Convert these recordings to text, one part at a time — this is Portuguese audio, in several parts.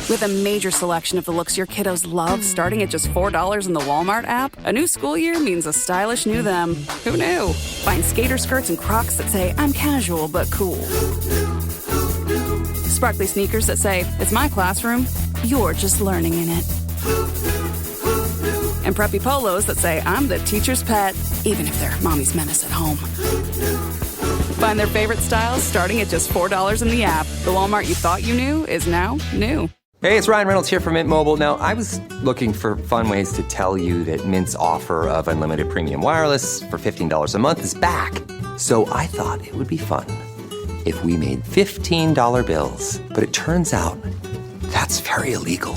With a major selection of the looks your kiddos love starting at just $4 in the Walmart app, a new school year means a stylish new them. Who knew? Find skater skirts and Crocs that say, I'm casual but cool. Sparkly sneakers that say, it's my classroom, you're just learning in it. And preppy polos that say, I'm the teacher's pet, even if they're mommy's menace at home. Find their favorite styles starting at just $4 in the app. The Walmart you thought you knew is now new. Hey, it's Ryan Reynolds here from Mint Mobile. Now, I was looking for fun ways to tell you that Mint's offer of unlimited premium wireless for $15 a month is back. So I thought it would be fun if we made $15 bills. But it turns out that's very illegal.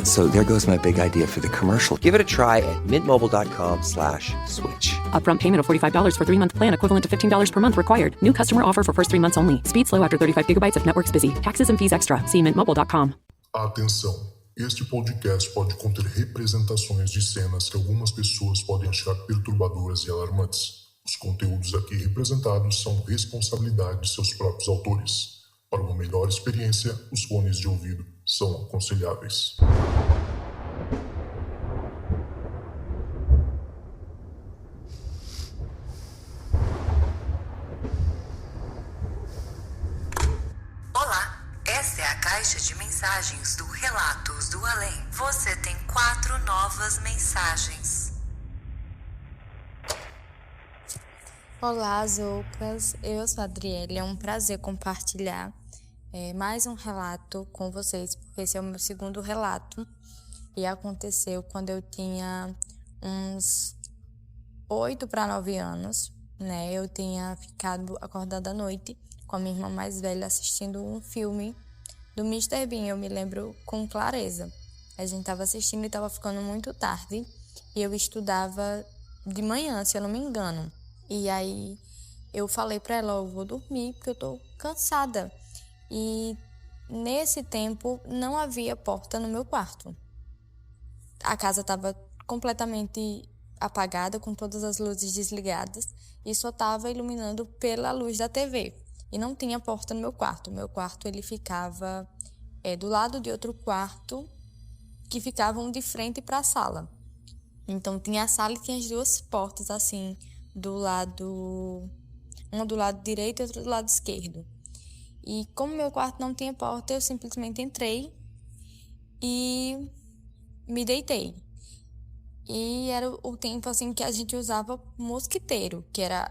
So there goes my big idea for the commercial. Give it a try at mintmobile.com/switch. Upfront payment of $45 for 3-month plan equivalent to $15 per month required. New customer offer for first 3 months only. Speed slow after 35 gigabytes if network's busy. Taxes and fees extra. See mintmobile.com. Atenção! Este podcast pode conter representações de cenas que algumas pessoas podem achar perturbadoras e alarmantes. Os conteúdos aqui representados são responsabilidade de seus próprios autores. Para uma melhor experiência, os fones de ouvido são aconselháveis. Olá, esta é a caixa de mensagens do Relatos do Além. Você tem 4 novas mensagens. Olá, Zoucas. Eu sou a Adriele. É um prazer compartilhar mais um relato com vocês, porque esse é o meu segundo relato e aconteceu quando eu tinha uns 8 para 9 anos, né? Eu tinha ficado acordada à noite com a minha irmã mais velha assistindo um filme do Mr. Bean, eu me lembro com clareza. A gente estava assistindo e estava ficando muito tarde e eu estudava de manhã, se eu não me engano. E aí eu falei para ela, eu vou dormir porque eu tô cansada. E nesse tempo não havia porta no meu quarto. A casa estava completamente apagada, com todas as luzes desligadas, e só estava iluminando pela luz da TV. E não tinha porta no meu quarto. O meu quarto ele ficava do lado de outro quarto, que ficavam de frente para a sala. Então tinha a sala e tinha as duas portas assim, uma do lado direito e outra do lado esquerdo. E como meu quarto não tinha porta, eu simplesmente entrei e me deitei. E era o tempo assim que a gente usava mosquiteiro, que era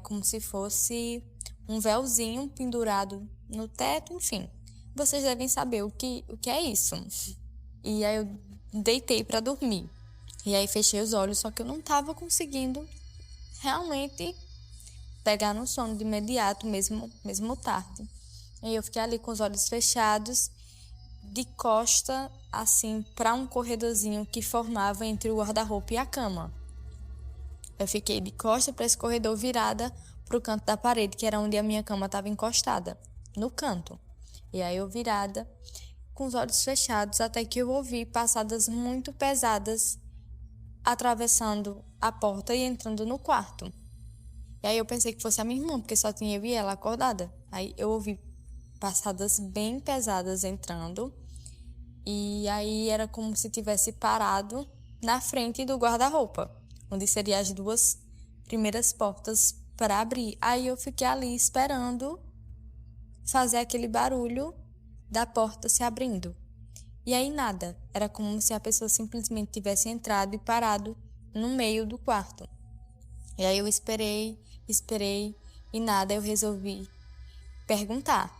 como se fosse um véuzinho pendurado no teto, enfim. Vocês devem saber o que é isso. E aí eu deitei para dormir. E aí fechei os olhos, só que eu não estava conseguindo realmente pegar no sono de imediato, mesmo tarde. E eu fiquei ali com os olhos fechados, de costa, assim, para um corredorzinho que formava entre o guarda-roupa e a cama. Eu fiquei de costa para esse corredor, virada para o canto da parede, que era onde a minha cama estava encostada, no canto. E aí eu virada, com os olhos fechados, até que eu ouvi passadas muito pesadas atravessando a porta e entrando no quarto. E aí eu pensei que fosse a minha irmã, porque só tinha eu e ela acordada. Aí eu ouvi passadas bem pesadas entrando, e aí era como se tivesse parado na frente do guarda-roupa, onde seriam as 2 primeiras portas para abrir. Aí eu fiquei ali esperando fazer aquele barulho da porta se abrindo. E aí nada, era como se a pessoa simplesmente tivesse entrado e parado no meio do quarto. E aí eu esperei e nada, eu resolvi perguntar.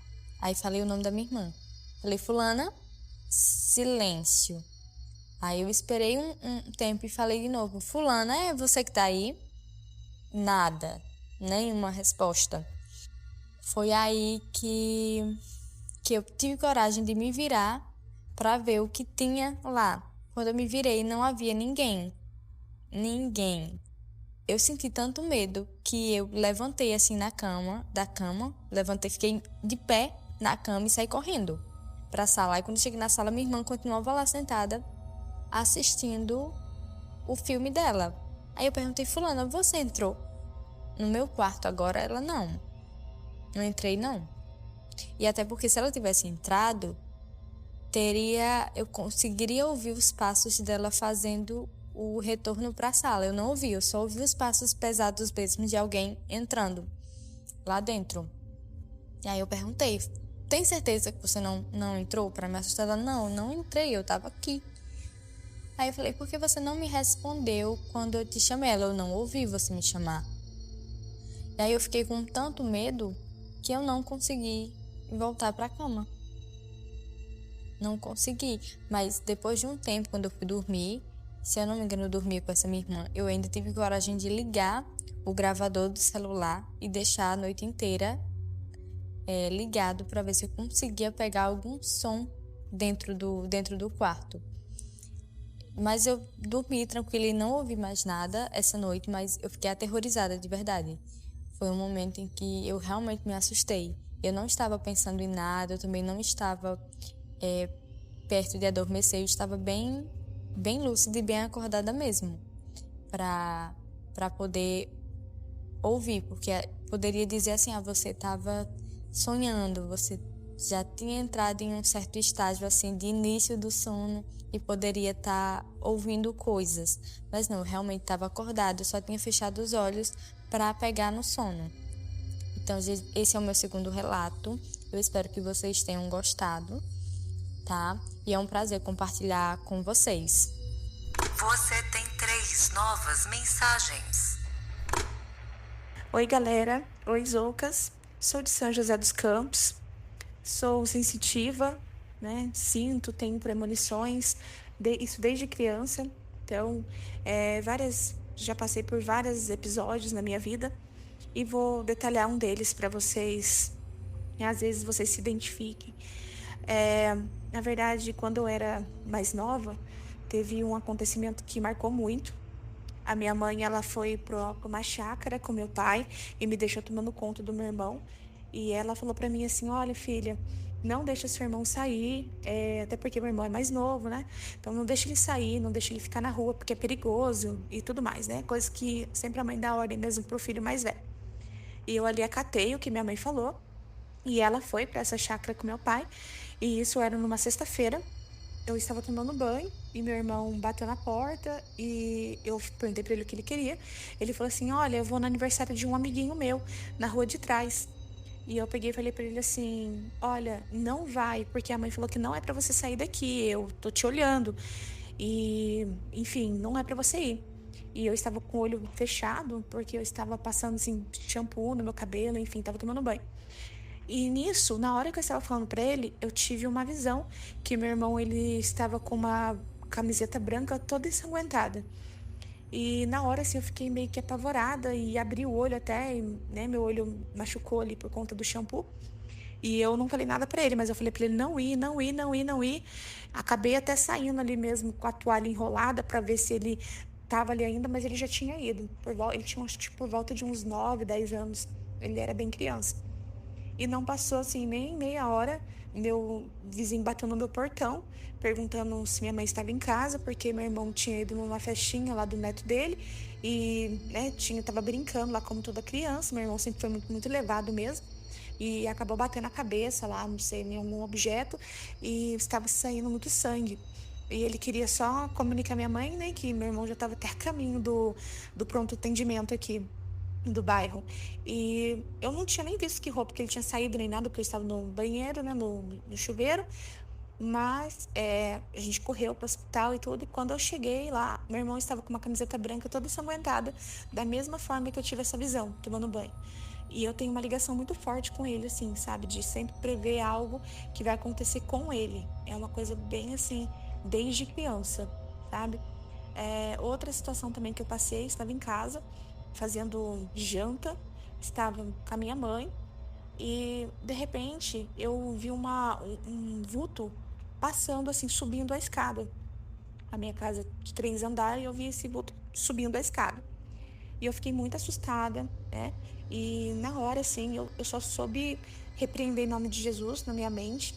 Aí falei o nome da minha irmã. Falei, fulana, silêncio. Aí eu esperei um tempo e falei de novo, fulana, é você que tá aí? Nada, nenhuma resposta. Foi aí que eu tive coragem de me virar para ver o que tinha lá. Quando eu me virei, não havia ninguém. Eu senti tanto medo que eu levantei assim da cama, levantei, fiquei de pé na cama e saí correndo para a sala. Aí quando cheguei na sala, minha irmã continuava lá sentada, assistindo o filme dela. Aí eu perguntei, fulana, você entrou no meu quarto agora? Ela, não entrei não. E até porque se ela tivesse entrado, eu conseguiria ouvir os passos dela fazendo o retorno para a sala. Eu não ouvi, eu só ouvi os passos pesados mesmo de alguém entrando lá dentro. E aí eu perguntei, tem certeza que você não entrou para me assustar? Ela, não entrei, eu tava aqui. Aí eu falei, por que você não me respondeu quando eu te chamei? Ela, eu não ouvi você me chamar. E aí eu fiquei com tanto medo que eu não consegui voltar para a cama. Não consegui, mas depois de um tempo, quando eu fui dormir, se eu não me engano, eu dormi com essa minha irmã, eu ainda tive coragem de ligar o gravador do celular e deixar a noite inteira ligado para ver se eu conseguia pegar algum som dentro do quarto. Mas eu dormi tranquila e não ouvi mais nada essa noite, mas eu fiquei aterrorizada de verdade. Foi um momento em que eu realmente me assustei. Eu não estava pensando em nada, eu também não estava perto de adormecer, eu estava bem lúcida e bem acordada mesmo, para poder ouvir, porque poderia dizer assim, você estava sonhando, você já tinha entrado em um certo estágio assim de início do sono e poderia estar ouvindo coisas, mas não, eu realmente estava acordada, eu só tinha fechado os olhos para pegar no sono. Então esse é o meu segundo relato, eu espero que vocês tenham gostado, tá? E é um prazer compartilhar com vocês. Você tem 3 novas mensagens. Oi, galera. Oi, Zoucas. Sou de São José dos Campos. Sou sensitiva, né? Sinto, tenho premonições, isso desde criança. Então, já passei por vários episódios na minha vida e vou detalhar um deles para vocês, às vezes vocês se identifiquem. Na verdade, quando eu era mais nova, teve um acontecimento que marcou muito. A minha mãe, ela foi para uma chácara com meu pai e me deixou tomando conta do meu irmão. E ela falou para mim assim, olha, filha, não deixa seu irmão sair, até porque meu irmão é mais novo, né? Então não deixa ele sair, não deixa ele ficar na rua, porque é perigoso e tudo mais, né? Coisa que sempre a mãe dá ordem mesmo pro filho mais velho. E eu ali acatei o que minha mãe falou. E ela foi para essa chácara com meu pai. E isso era numa sexta-feira. Eu estava tomando banho e meu irmão bateu na porta e eu perguntei para ele o que ele queria. Ele falou assim, olha, eu vou no aniversário de um amiguinho meu, na rua de trás. E eu peguei e falei para ele assim, olha, não vai, porque a mãe falou que não é para você sair daqui, eu tô te olhando. E, enfim, não é para você ir. E eu estava com o olho fechado, porque eu estava passando assim, shampoo no meu cabelo, enfim, estava tomando banho. E nisso, na hora que eu estava falando pra ele, eu tive uma visão que meu irmão, ele estava com uma camiseta branca toda ensanguentada. E na hora, assim, eu fiquei meio que apavorada e abri o olho até, né, meu olho machucou ali por conta do shampoo. E eu não falei nada pra ele, mas eu falei pra ele não ir. Acabei até saindo ali mesmo com a toalha enrolada pra ver se ele tava ali ainda, mas ele já tinha ido. Ele tinha, por volta de uns 9, 10 anos. Ele era bem criança. E não passou, assim, nem meia hora, meu vizinho bateu no meu portão, perguntando se minha mãe estava em casa, porque meu irmão tinha ido numa festinha lá do neto dele e, né, tava brincando lá como toda criança. Meu irmão sempre foi muito, muito levado mesmo e acabou batendo a cabeça lá, não sei, em algum objeto e estava saindo muito sangue. E ele queria só comunicar à minha mãe, né, que meu irmão já estava até a caminho do pronto atendimento aqui do bairro. E eu não tinha nem visto que roupa que ele tinha saído nem nada, porque eu estava no banheiro, né, no chuveiro. Mas a gente correu para o hospital e tudo. E quando eu cheguei lá, meu irmão estava com uma camiseta branca toda ensanguentada, da mesma forma que eu tive essa visão, tomando banho. E eu tenho uma ligação muito forte com ele, assim, sabe? De sempre prever algo que vai acontecer com ele. É uma coisa bem assim, desde criança, sabe? Outra situação também que eu passei, estava em casa, fazendo janta, estava com a minha mãe e de repente eu vi um vulto passando assim, subindo a escada. A minha casa de 3 andares, eu vi esse vulto subindo a escada. E eu fiquei muito assustada, né? E na hora, assim, eu só soube repreender em nome de Jesus na minha mente,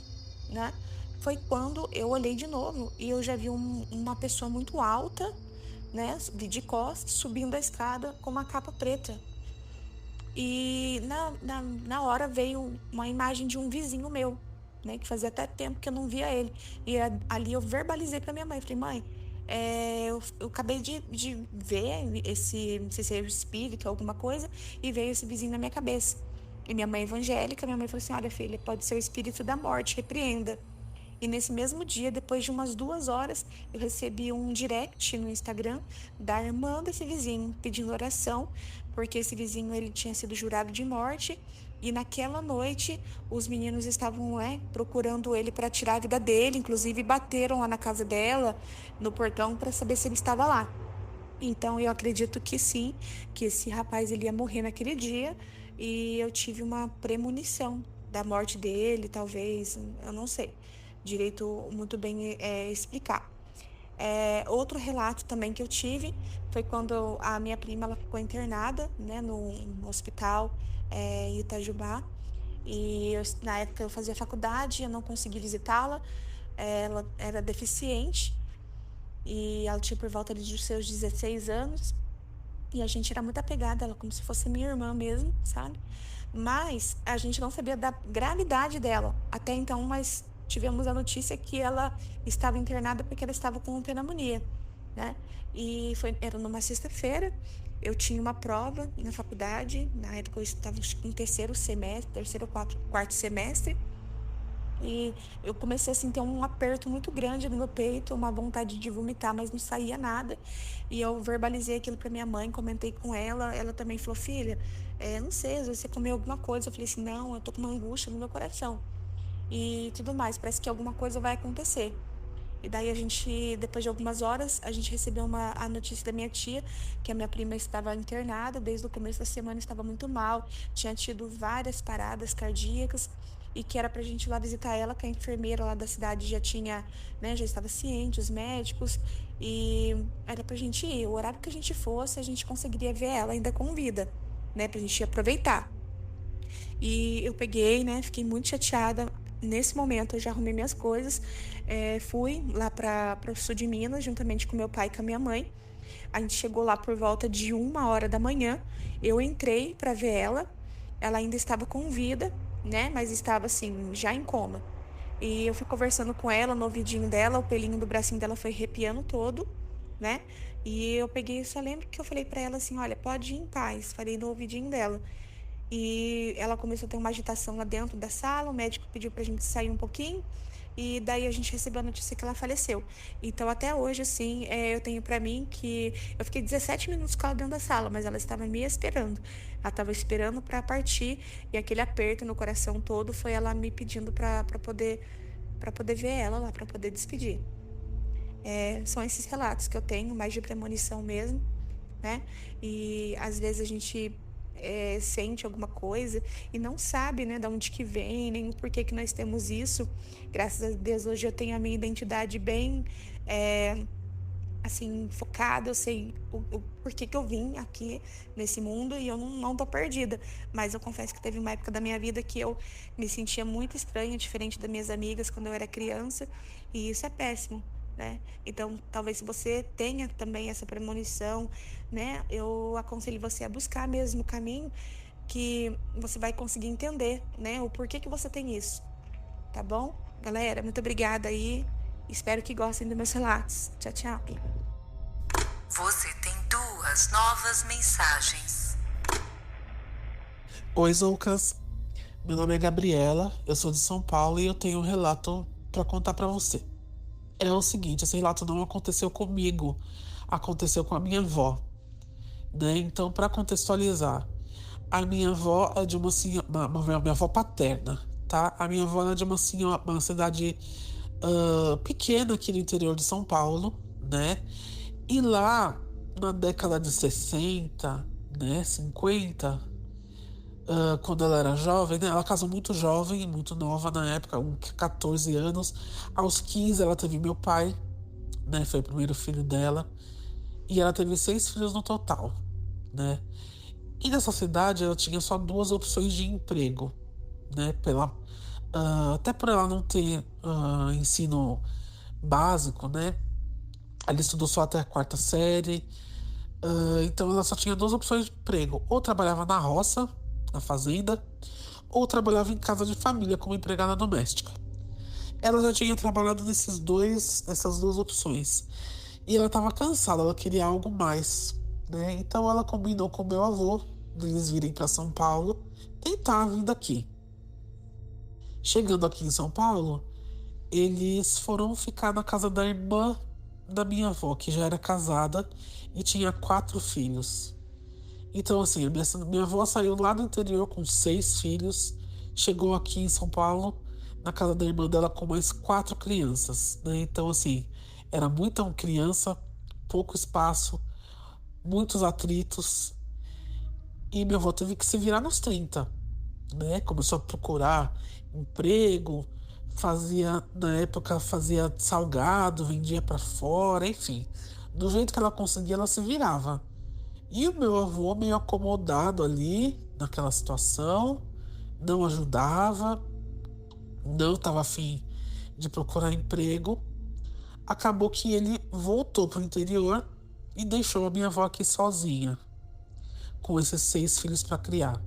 né? Foi quando eu olhei de novo e eu já vi uma pessoa muito alta, né, de costas, subindo a escada com uma capa preta. E na hora veio uma imagem de um vizinho meu, né? Que fazia até tempo que eu não via ele. E ali eu verbalizei pra minha mãe. Falei, mãe, eu acabei de ver esse, não sei se é espírito ou alguma coisa, e veio esse vizinho na minha cabeça. E minha mãe é evangélica, minha mãe falou assim, olha, filha, pode ser o espírito da morte, repreenda. E nesse mesmo dia, depois de umas 2 horas, eu recebi um direct no Instagram da irmã desse vizinho, pedindo oração, porque esse vizinho ele tinha sido jurado de morte, e naquela noite os meninos estavam procurando ele para tirar a vida dele, inclusive bateram lá na casa dela, no portão, para saber se ele estava lá. Então eu acredito que sim, que esse rapaz ele ia morrer naquele dia, e eu tive uma premonição da morte dele, talvez, eu não sei direito muito bem explicar. Outro relato também que eu tive foi quando a minha prima ela ficou internada, né, no hospital em Itajubá. E na época eu fazia faculdade, eu não consegui visitá-la. Ela era deficiente e ela tinha por volta dos seus 16 anos. E a gente era muito apegada, ela como se fosse minha irmã mesmo, sabe? Mas a gente não sabia da gravidade dela até então, mas tivemos a notícia que ela estava internada porque ela estava com pneumonia, né? E era numa sexta-feira, eu tinha uma prova na faculdade, na época eu estava em terceiro ou quarto semestre, e eu comecei assim, a ter um aperto muito grande no meu peito, uma vontade de vomitar, mas não saía nada. E eu verbalizei aquilo para minha mãe, comentei com ela também falou, filha, não sei, às vezes você comeu alguma coisa. Eu falei assim, não, eu tô com uma angústia no meu coração. E tudo mais, parece que alguma coisa vai acontecer. E daí depois de algumas horas, a gente recebeu a notícia da minha tia, que a minha prima estava internada, desde o começo da semana estava muito mal, tinha tido várias paradas cardíacas, e que era pra gente ir lá visitar ela, que a enfermeira lá da cidade já tinha, né, já estava ciente, os médicos, e era pra gente ir. O horário que a gente fosse, a gente conseguiria ver ela ainda com vida, né, pra gente aproveitar. E eu peguei, né, fiquei muito chateada. Nesse momento, eu já arrumei minhas coisas, fui lá para o sul de Minas, juntamente com meu pai e com a minha mãe. A gente chegou lá por volta de 1 hora da manhã. Eu entrei para ver ela. Ela ainda estava com vida, né, mas estava assim, já em coma. E eu fui conversando com ela no ouvidinho dela, o pelinho do bracinho dela foi arrepiando todo, né? E eu peguei, só lembro que eu falei para ela assim, olha, pode ir em paz, falei no ouvidinho dela. E ela começou a ter uma agitação lá dentro da sala, o médico pediu pra gente sair um pouquinho, e daí a gente recebeu a notícia que ela faleceu. Então, até hoje, assim, eu tenho pra mim que eu fiquei 17 minutos com ela dentro da sala, mas ela estava me esperando. Ela estava esperando pra partir, e aquele aperto no coração todo foi ela me pedindo pra poder ver ela lá, pra poder despedir. São esses relatos que eu tenho, mais de premonição mesmo, né? E às vezes a gente sente alguma coisa e não sabe, né, de onde que vem, nem por que nós temos isso. Graças a Deus, hoje eu tenho a minha identidade bem, assim, focada. Eu sei o porquê que eu vim aqui nesse mundo e eu não tô perdida. Mas eu confesso que teve uma época da minha vida que eu me sentia muito estranha, diferente das minhas amigas quando eu era criança, e isso é péssimo, né? Então, talvez se você tenha também essa premonição, né, eu aconselho você a buscar mesmo o caminho que você vai conseguir entender, né, o porquê que você tem isso, tá bom? Galera, muito obrigada aí, espero que gostem dos meus relatos. Tchau, tchau. Você tem 2 novas mensagens. Oi, Zoucas. Meu nome é Gabriela, eu sou de São Paulo e eu tenho um relato pra contar pra você. É o seguinte, esse relato não aconteceu comigo, aconteceu com a minha avó, né? Então, para contextualizar, a minha avó é de uma senhora, minha avó paterna, tá? A minha avó é de uma cidade pequena aqui no interior de São Paulo, né? E lá, na década de 60, né, 50, quando ela era jovem, né? Ela casou muito jovem, muito nova na época, com 14 anos. Aos 15 ela teve meu pai, né? Foi o primeiro filho dela. E ela teve 6 filhos no total, né? E nessa cidade ela tinha só 2 opções de emprego, né? Até por ela não ter ensino básico, né? Ela estudou só até a 4ª série. Então ela só tinha 2 opções de emprego. Ou trabalhava na roça, na fazenda, ou trabalhava em casa de família como empregada doméstica. Ela já tinha trabalhado nessas duas opções. E ela estava cansada, ela queria algo mais, né? Então ela combinou com meu avô, eles virem para São Paulo, tentar vindo aqui. Chegando aqui em São Paulo, eles foram ficar na casa da irmã da minha avó, que já era casada e tinha 4 filhos. Então, assim, minha avó saiu lá do interior com 6 filhos, chegou aqui em São Paulo, na casa da irmã dela, com mais 4 crianças, né? Então, assim, era muita criança, pouco espaço, muitos atritos, e minha avó teve que se virar nos 30, né? Começou a procurar emprego, na época fazia salgado, vendia pra fora, enfim. Do jeito que ela conseguia, ela se virava. E o meu avô meio acomodado ali, naquela situação, não ajudava, não estava afim de procurar emprego. Acabou que ele voltou pro interior e deixou a minha avó aqui sozinha, com esses 6 filhos para criar.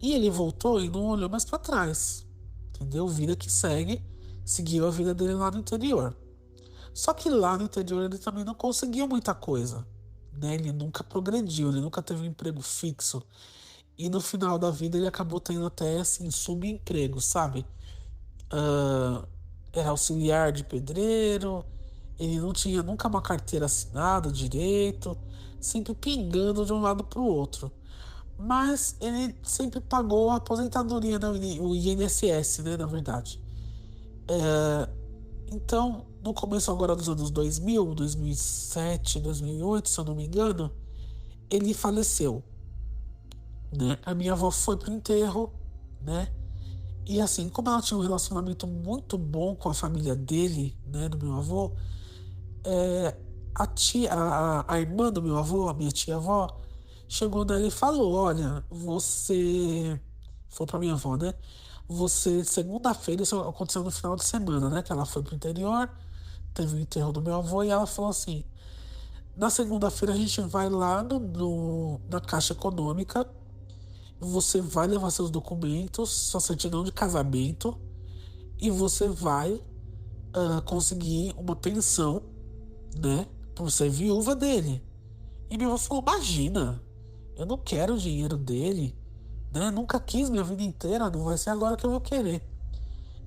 E ele voltou e não olhou mais para trás, entendeu? Vida que segue, seguiu a vida dele lá no interior. Só que lá no interior ele também não conseguiu muita coisa, né? Ele nunca progrediu, ele nunca teve um emprego fixo. E no final da vida ele acabou tendo até, assim, subemprego, sabe? Era auxiliar de pedreiro, ele não tinha nunca uma carteira assinada direito, sempre pingando de um lado para o outro. Mas ele sempre pagou a aposentadoria, o INSS, né, na verdade. Então, no começo agora dos anos 2000, 2007, 2008, se eu não me engano, ele faleceu, né? A minha avó foi pro enterro, né? E assim, como ela tinha um relacionamento muito bom com a família dele, né, do meu avô, a irmã do meu avô, a minha tia-avó, chegou nela e falou: olha, você. Falou pra minha avó, né? Você, segunda-feira, isso aconteceu no final de semana, né? Que ela foi pro interior, teve o enterro do meu avô, e ela falou assim: na segunda-feira a gente vai lá na Caixa Econômica, você vai levar seus documentos, sua certidão de casamento, e você vai conseguir uma pensão, né? Por ser viúva dele. E minha avó falou: imagina, eu não quero o dinheiro dele, né? Nunca quis minha vida inteira, não vai ser agora que eu vou querer.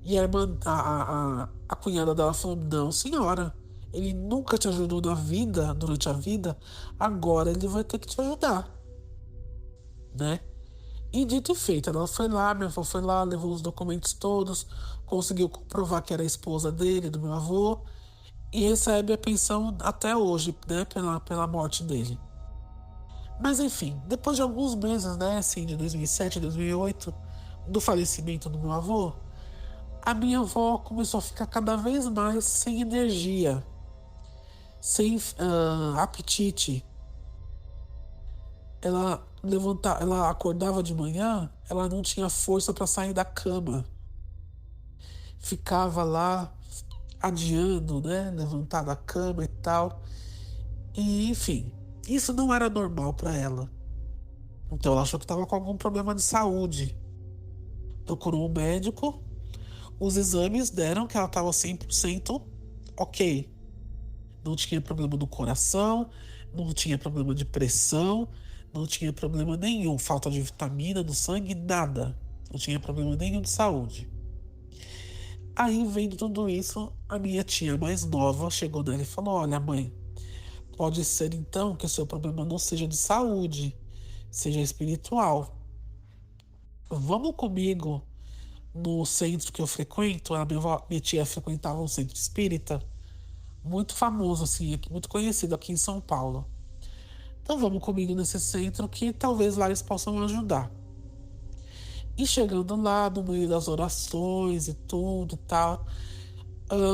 E a cunhada dela falou: não, senhora, ele nunca te ajudou na vida, durante a vida, agora ele vai ter que te ajudar, né? E dito e feito, ela foi lá, minha avó foi lá, levou os documentos todos, conseguiu comprovar que era a esposa dele, do meu avô, e recebe a pensão até hoje, né, pela morte dele. Mas enfim, depois de alguns meses, né, assim, de 2007, 2008, do falecimento do meu avô, a minha avó começou a ficar cada vez mais sem energia, sem apetite. Ela acordava de manhã, ela não tinha força para sair da cama. Ficava lá adiando, né, levantar da cama e tal. E, enfim, isso não era normal para ela. Então ela achou que estava com algum problema de saúde. Procurou um médico, os exames deram que ela estava 100% ok. Não tinha problema do coração, não tinha problema de pressão, não tinha problema nenhum, falta de vitamina no sangue, nada. Não tinha problema nenhum de saúde. Aí, vendo tudo isso, a minha tia mais nova chegou nela e falou: olha, mãe, pode ser então que o seu problema não seja de saúde, seja espiritual. Vamos comigo no centro que eu frequento. Minha tia frequentava um centro espírita muito famoso, assim, muito conhecido aqui em São Paulo. Então vamos comigo nesse centro que talvez lá eles possam ajudar. E chegando lá, no meio das orações e tudo e tal,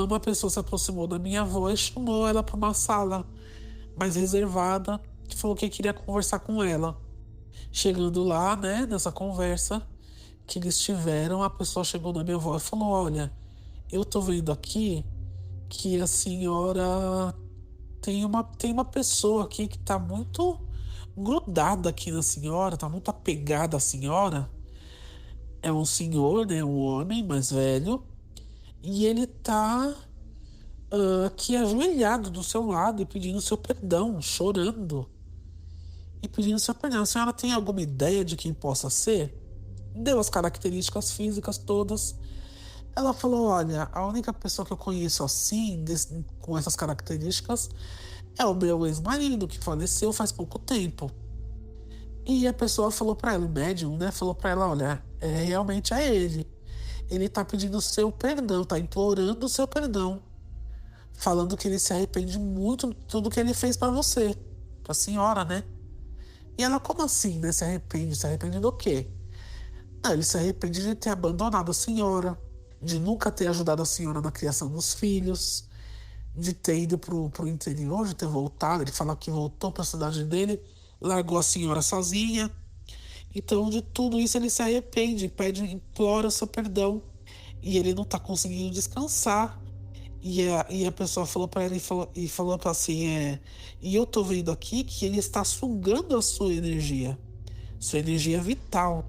uma pessoa se aproximou da minha avó e chamou ela para uma sala mais reservada, que falou que queria conversar com ela. Chegando lá, né, nessa conversa que eles tiveram, a pessoa chegou na minha avó e falou: olha, eu tô vendo aqui que a senhora tem uma pessoa aqui que tá muito grudada aqui na senhora, tá muito apegada à senhora. É um senhor, né, um homem mais velho, E ele tá aqui ajoelhado do seu lado e pedindo seu perdão, chorando. E pedindo seu perdão. A senhora tem alguma ideia de quem possa ser? Deu as características físicas todas. Ela falou: olha, a única pessoa que eu conheço assim, com essas características, é o meu ex-marido, que faleceu faz pouco tempo. E a pessoa falou pra ela, o médium, né? Falou pra ela: olha, realmente é ele. Ele tá pedindo seu perdão, tá implorando o seu perdão. Falando que ele se arrepende muito de tudo que ele fez pra você. Pra senhora, né? E ela: como assim, né? Se arrepende? Se arrepende do quê? Não, ele se arrepende de ter abandonado a senhora, de nunca ter ajudado a senhora na criação dos filhos, de ter ido pro interior, de ter voltado. Ele fala que voltou pra cidade dele, largou a senhora sozinha. Então, de tudo isso, ele se arrepende, pede, implora seu perdão. E ele não tá conseguindo descansar. E a pessoa falou pra ele e falou assim: e eu tô vendo aqui que ele está sugando a sua energia vital.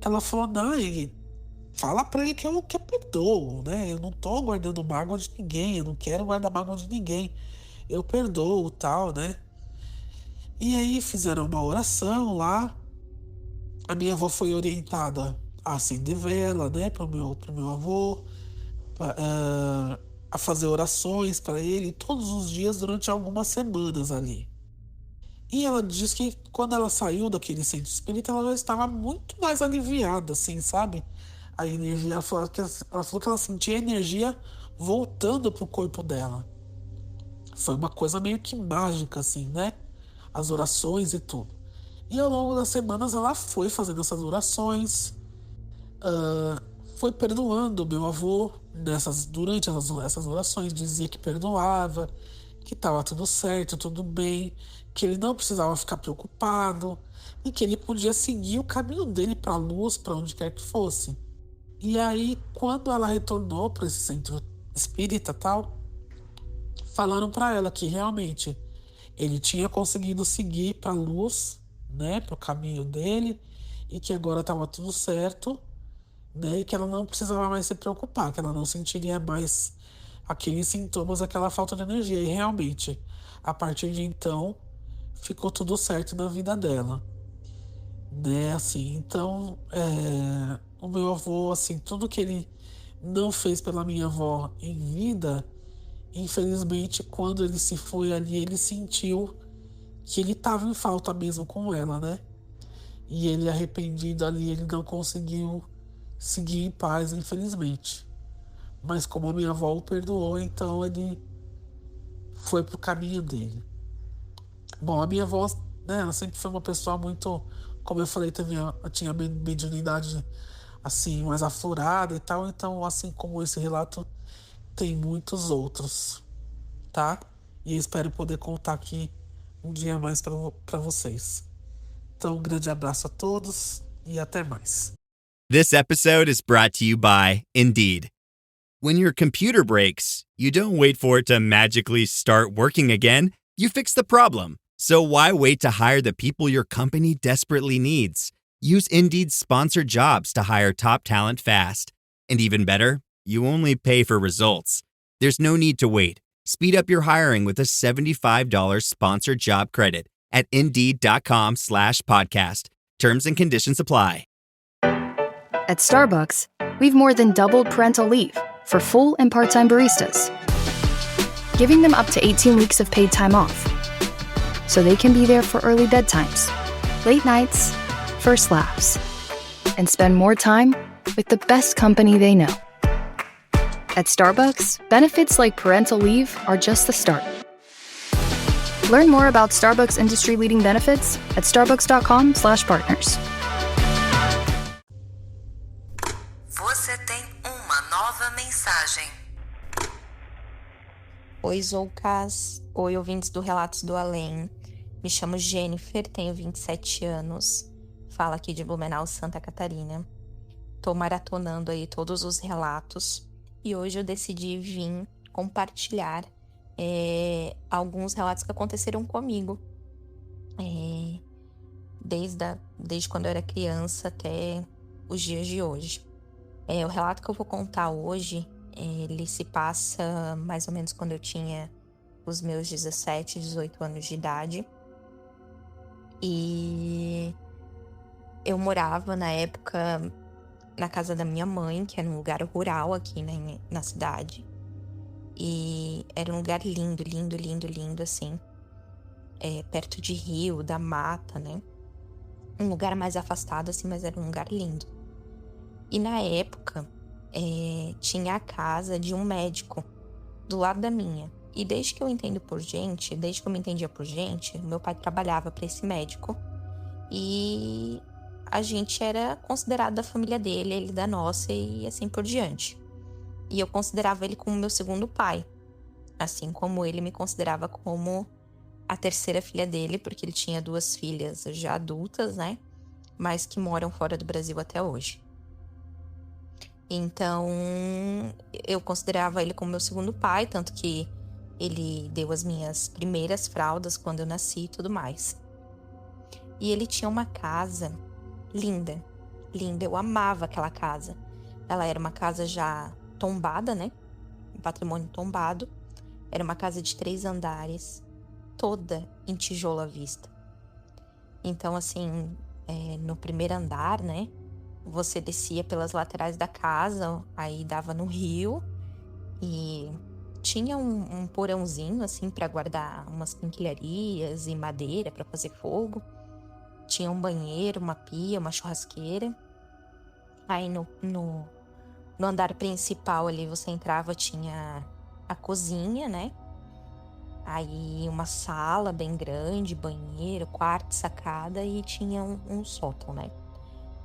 Ela falou: não, ele fala pra ele que eu perdoo, né? Eu não tô guardando mágoa de ninguém, eu não quero guardar mágoa de ninguém. Eu perdoo, tal, né? E aí fizeram uma oração lá. A minha avó foi orientada a acender vela, né, pro meu avô, a fazer orações para ele todos os dias durante algumas semanas ali. E ela diz que quando ela saiu daquele centro espírita, ela já estava muito mais aliviada, assim, sabe? A energia, ela falou que ela sentia a energia voltando pro corpo dela. Foi uma coisa meio que mágica, assim, né? As orações e tudo. E ao longo das semanas ela foi fazendo essas orações, foi perdoando meu avô durante essas orações, dizia que perdoava, que estava tudo certo, tudo bem, que ele não precisava ficar preocupado e que ele podia seguir o caminho dele para a luz, para onde quer que fosse. E aí, quando ela retornou para esse centro espírita tal, falaram para ela que realmente ele tinha conseguido seguir para a luz, né, para o caminho dele, e que agora estava tudo certo, né, e que ela não precisava mais se preocupar, que ela não sentiria mais aqueles sintomas, aquela falta de energia. E realmente, a partir de então, ficou tudo certo na vida dela, né, assim. Então, o meu avô, assim, tudo que ele não fez pela minha avó em vida, infelizmente, quando ele se foi ali, ele sentiu que ele estava em falta mesmo com ela, né? E ele, arrependido ali, ele não conseguiu seguir em paz, infelizmente. Mas como a minha avó o perdoou, então ele foi pro caminho dele. Bom, a minha avó, né, ela sempre foi uma pessoa muito, como eu falei, tinha mediunidade assim, mais aflorada e tal. Então, assim como esse relato, tem muitos outros, tá? E eu espero poder contar aqui um dia mais para vocês. Então, um grande abraço a todos e até mais. This episode is brought to you by Indeed. When your computer breaks, you don't wait for it to magically start working again. You fix the problem. So why wait to hire the people your company desperately needs? Use Indeed's sponsored jobs to hire top talent fast. And even better, you only pay for results. There's no need to wait. Speed up your hiring with a $75 sponsored job credit at Indeed.com/podcast. Terms and conditions apply. At Starbucks, we've more than doubled parental leave for full and part-time baristas, giving them up to 18 weeks of paid time off, so they can be there for early bedtimes, late nights, first laughs, and spend more time with the best company they know. At Starbucks, benefits like parental leave are just the start. Learn more about Starbucks industry-leading benefits at starbucks.com/partners. Você tem uma nova mensagem. Oi, Zoucas. Oi, ouvintes do Relatos do Além. Me chamo Jennifer, tenho 27 anos. Falo aqui de Blumenau, Santa Catarina. Tô maratonando aí todos os relatos. E hoje eu decidi vir compartilhar alguns relatos que aconteceram comigo. Desde quando eu era criança até os dias de hoje. O relato que eu vou contar hoje Ele se passa mais ou menos quando eu tinha os meus 17, 18 anos de idade. E eu morava na época na casa da minha mãe, que era um lugar rural aqui na cidade. E era um lugar lindo, lindo, lindo, lindo, assim. Perto de rio, da mata, né? Um lugar mais afastado, assim, mas era um lugar lindo. E na época, tinha a casa de um médico do lado da minha. E desde que eu me entendia por gente, meu pai trabalhava para esse médico. E a gente era considerado da família dele, ele da nossa e assim por diante. E eu considerava ele como meu segundo pai, assim como ele me considerava como a terceira filha dele, porque ele tinha 2 filhas já adultas, né? Mas que moram fora do Brasil até hoje. Então, eu considerava ele como meu segundo pai, tanto que ele deu as minhas primeiras fraldas quando eu nasci e tudo mais. E ele tinha uma casa linda, linda. Eu amava aquela casa. Ela era uma casa já tombada, né? Um patrimônio tombado. Era uma casa de 3 andares, toda em tijolo à vista. Então, assim, no primeiro andar, né? Você descia pelas laterais da casa, aí dava no rio e tinha um porãozinho, assim, para guardar umas quinquilharias e madeira para fazer fogo. Tinha um banheiro, uma pia, uma churrasqueira. Aí no andar principal ali você entrava, tinha a cozinha, né? Aí uma sala bem grande, banheiro, quarto, sacada e tinha um sótão, né?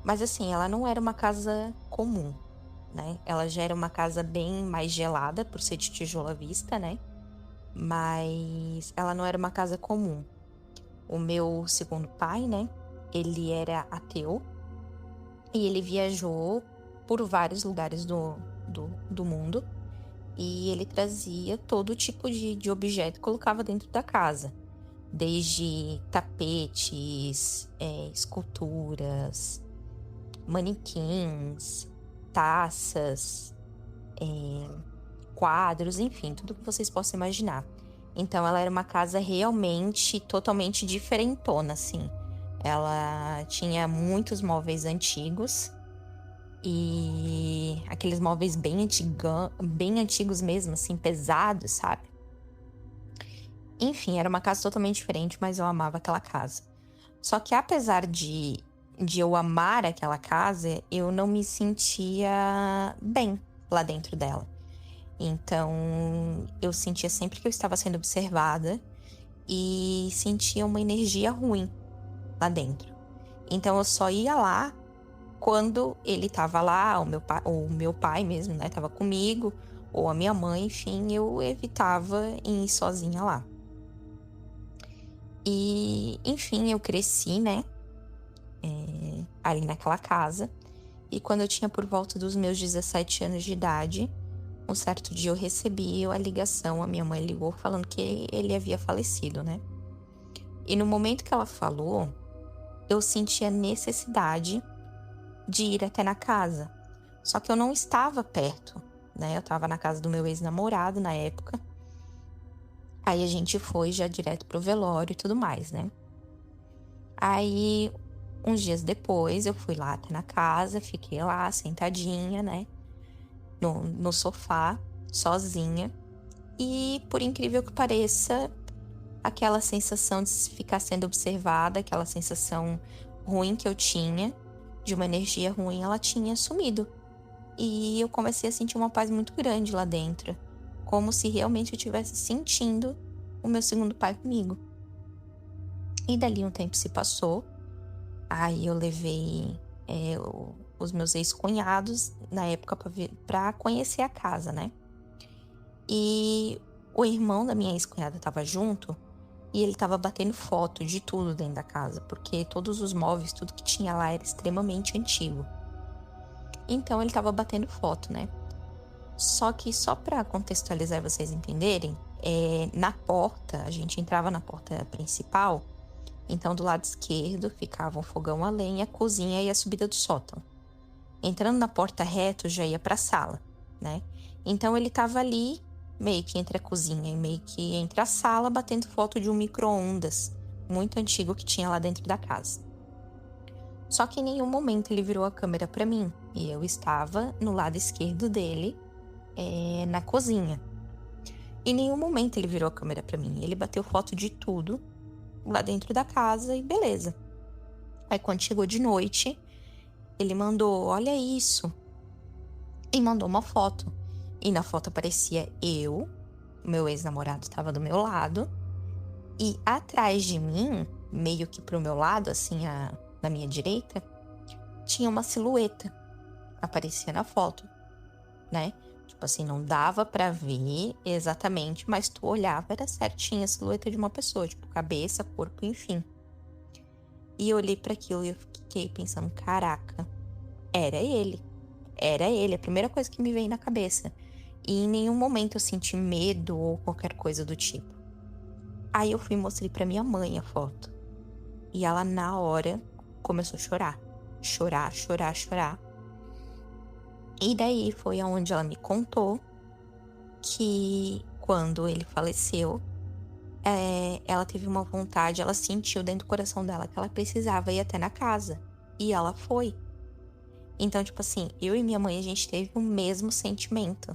Mas assim, ela não era uma casa comum, né? Ela já era uma casa bem mais gelada, por ser de tijolo à vista, né? Mas ela não era uma casa comum. O meu segundo pai, né? Ele era ateu e ele viajou por vários lugares do mundo e ele trazia todo tipo de objeto e colocava dentro da casa. Desde tapetes, esculturas, manequins, taças, quadros, enfim, tudo que vocês possam imaginar. Então ela era uma casa realmente totalmente diferentona, assim. Ela tinha muitos móveis antigos e aqueles móveis bem antigos mesmo, assim, pesados, sabe? Enfim, era uma casa totalmente diferente, mas eu amava aquela casa. Só que apesar de eu amar aquela casa, eu não me sentia bem lá dentro dela. Então, eu sentia sempre que eu estava sendo observada e sentia uma energia ruim lá dentro. Então, eu só ia lá quando ele estava lá, o meu pai mesmo, né, estava comigo, ou a minha mãe, enfim, eu evitava ir sozinha lá. E, enfim, eu cresci, né, ali naquela casa. E quando eu tinha por volta dos meus 17 anos de idade, um certo dia eu recebi a ligação, a minha mãe ligou falando que ele havia falecido, né? E no momento que ela falou, eu senti a necessidade de ir até na casa. Só que eu não estava perto, né? Eu estava na casa do meu ex-namorado na época. Aí a gente foi já direto pro velório e tudo mais, né? Aí, uns dias depois, eu fui lá até na casa, fiquei lá sentadinha, né? No sofá, sozinha. E, por incrível que pareça, aquela sensação de ficar sendo observada, aquela sensação ruim que eu tinha, de uma energia ruim, ela tinha sumido. E eu comecei a sentir uma paz muito grande lá dentro. Como se realmente eu estivesse sentindo o meu segundo pai comigo. E dali um tempo se passou. Aí eu levei os meus ex-cunhados, na época, pra conhecer a casa, né? E o irmão da minha ex-cunhada tava junto e ele tava batendo foto de tudo dentro da casa, porque todos os móveis, tudo que tinha lá era extremamente antigo. Então ele tava batendo foto, né? Só que só pra contextualizar e vocês entenderem, na porta, a gente entrava na porta principal, então do lado esquerdo ficava um fogão a lenha, a cozinha e a subida do sótão. Entrando na porta reto, já ia pra sala, né? Então ele tava ali, meio que entre a cozinha e meio que entre a sala, batendo foto de um micro-ondas muito antigo que tinha lá dentro da casa. Só que em nenhum momento ele virou a câmera pra mim. E eu estava no lado esquerdo dele, na cozinha. Em nenhum momento ele virou a câmera pra mim. Ele bateu foto de tudo lá dentro da casa e beleza. Aí quando chegou de noite, ele mandou, olha isso. E mandou uma foto. E na foto aparecia eu, meu ex-namorado estava do meu lado. E atrás de mim, meio que pro meu lado, assim, na minha direita, tinha uma silhueta. Aparecia na foto, né? Tipo assim, não dava pra ver exatamente, mas tu olhava, era certinha a silhueta de uma pessoa, tipo cabeça, corpo, enfim. E eu olhei pra aquilo e eu fiquei pensando, caraca, era ele. Era ele, a primeira coisa que me veio na cabeça. E em nenhum momento eu senti medo ou qualquer coisa do tipo. Aí eu fui e mostrei pra minha mãe a foto. E ela, na hora, começou a chorar. Chorar. E daí foi aonde ela me contou que quando ele faleceu, ela teve uma vontade, ela sentiu dentro do coração dela que ela precisava ir até na casa. E ela foi. Então, tipo assim, eu e minha mãe, a gente teve o mesmo sentimento.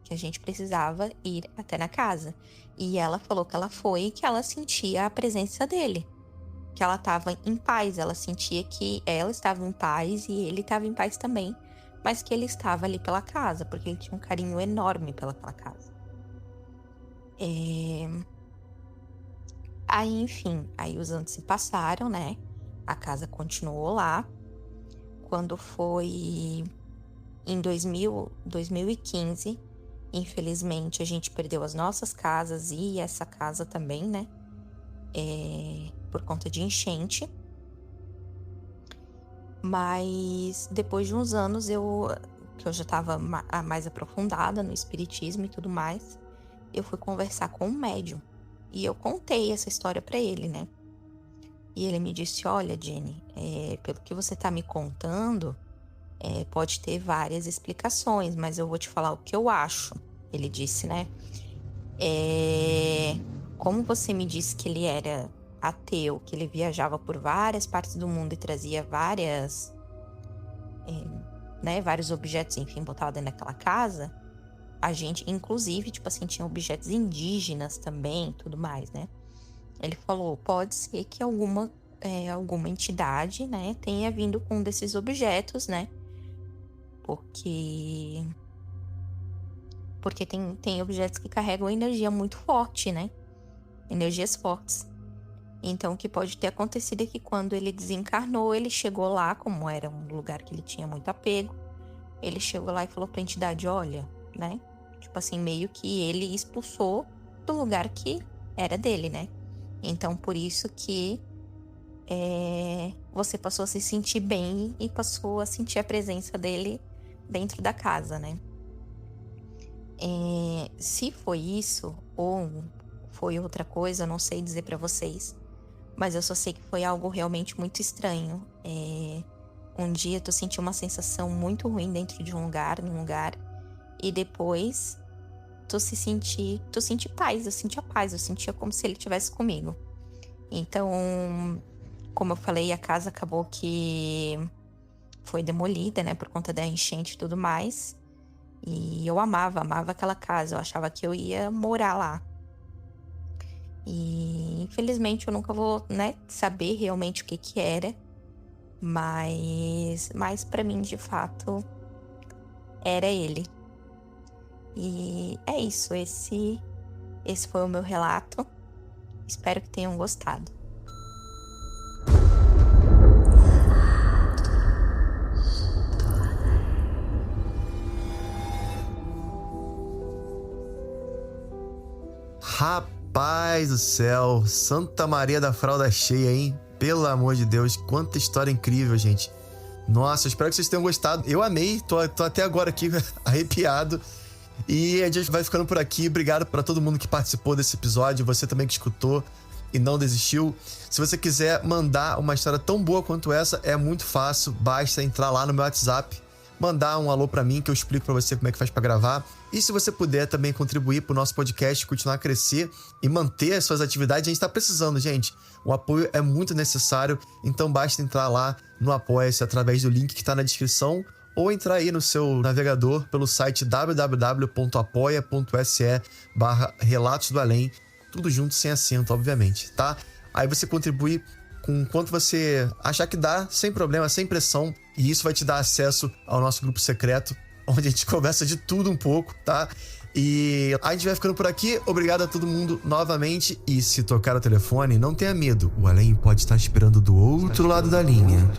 Que a gente precisava ir até na casa. E ela falou que ela foi e que ela sentia a presença dele. Que ela estava em paz, ela sentia que ela estava em paz e ele estava em paz também. Mas que ele estava ali pela casa, porque ele tinha um carinho enorme pelaquela casa. Aí, enfim, aí os anos se passaram, né? A casa continuou lá. Quando foi em 2015, infelizmente, a gente perdeu as nossas casas e essa casa também, né? Por conta de enchente. Mas depois de uns anos, que eu já estava mais aprofundada no espiritismo e tudo mais, eu fui conversar com um médium. E eu contei essa história pra ele, né? E ele me disse, olha, Jenny, pelo que você tá me contando, pode ter várias explicações, mas eu vou te falar o que eu acho. Ele disse, né? Como você me disse que ele era ateu, que ele viajava por várias partes do mundo e trazia vários objetos, enfim, botava dentro daquela casa, a gente, inclusive, tipo assim, tinha objetos indígenas também, tudo mais, né? Ele falou, pode ser que alguma entidade, né, tenha vindo com um desses objetos, né? Porque tem objetos que carregam energia muito forte, né? Energias fortes. Então, o que pode ter acontecido é que quando ele desencarnou, ele chegou lá, como era um lugar que ele tinha muito apego, ele chegou lá e falou pra entidade, olha, né? Tipo assim, meio que ele expulsou do lugar que era dele, né? Então, por isso que você passou a se sentir bem e passou a sentir a presença dele dentro da casa, né? Se foi isso ou foi outra coisa, eu não sei dizer pra vocês. Mas eu só sei que foi algo realmente muito estranho. Um dia tu sentiu uma sensação muito ruim dentro de num lugar, e depois tu senti paz, eu sentia paz, eu sentia como se ele estivesse comigo. Então, como eu falei, a casa acabou que foi demolida, né, por conta da enchente e tudo mais. E eu amava aquela casa, eu achava que eu ia morar lá. E infelizmente eu nunca vou, né, saber realmente o que era, mas para mim de fato era ele. E é isso, esse foi o meu relato. Espero que tenham gostado. Rapaz do céu, Santa Maria da Fralda Cheia, hein? Pelo amor de Deus, quanta história incrível, gente. Nossa, eu espero que vocês tenham gostado. Eu amei, tô até agora aqui arrepiado. E a gente vai ficando por aqui. Obrigado para todo mundo que participou desse episódio, você também que escutou e não desistiu. Se você quiser mandar uma história tão boa quanto essa, é muito fácil, basta entrar lá no meu WhatsApp, mandar um alô pra mim que eu explico pra você como é que faz pra gravar. E se você puder também contribuir pro nosso podcast continuar a crescer e manter as suas atividades, a gente tá precisando, gente. O apoio é muito necessário, então basta entrar lá no Apoia-se através do link que tá na descrição ou entrar aí no seu navegador pelo site www.apoia.se/Relatos do Além, tudo junto, sem acento, obviamente, tá? Aí você contribui com quanto você achar que dá, sem problema, sem pressão, e isso vai te dar acesso ao nosso grupo secreto, onde a gente conversa de tudo um pouco, tá? E a gente vai ficando por aqui. Obrigado a todo mundo novamente. E se tocar o telefone, não tenha medo. O Além pode estar esperando do outro lado da linha.